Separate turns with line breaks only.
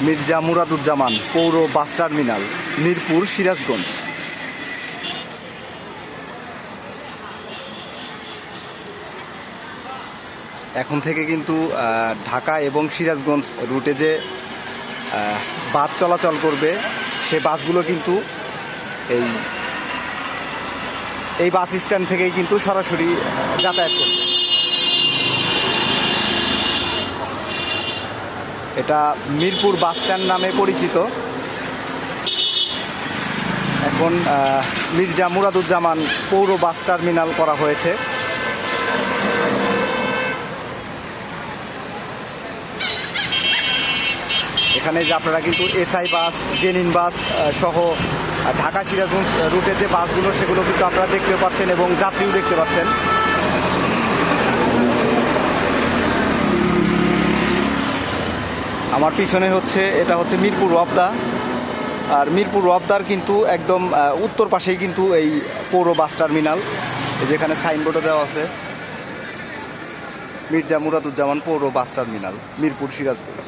মির্জা মুরাদুজ্জামান পৌর bus terminal, Mirpur, Sirajganj. এখন থেকে কিন্তু ঢাকা এবং সিরাজগঞ্জ রুটে যে বাস চলাচল করবে সে বাসগুলো কিন্তু এই বাস স্ট্যান্ড থেকেই কিন্তু সরাসরি যাতায়াত করবে। এটা মিরপুর বাস স্ট্যান্ড নামে পরিচিত। এখন মির্জা মুরাদুজ্জামান পৌর বাস টার্মিনাল করা হয়েছে। এখানে যে আপনারা কিন্তু এসআই বাস, জেনিন বাস সহ ঢাকা সিরাজগঞ্জ রুটে যে বাসগুলো সেগুলো কিন্তু আপনারা দেখতে পাচ্ছেন এবং যাত্রীও দেখতে পাচ্ছেন। আমার পিছনে এটা হচ্ছে মিরপুর ওয়াপদা। আর মিরপুর ওয়াপদার কিন্তু একদম উত্তর পাশেই কিন্তু এই পৌর বাস টার্মিনাল, যেখানে সাইনবোর্ডও দেওয়া আছে মির্জা মুরাদুজ্জামান পৌর বাস টার্মিনাল, মিরপুর, সিরাজগঞ্জ।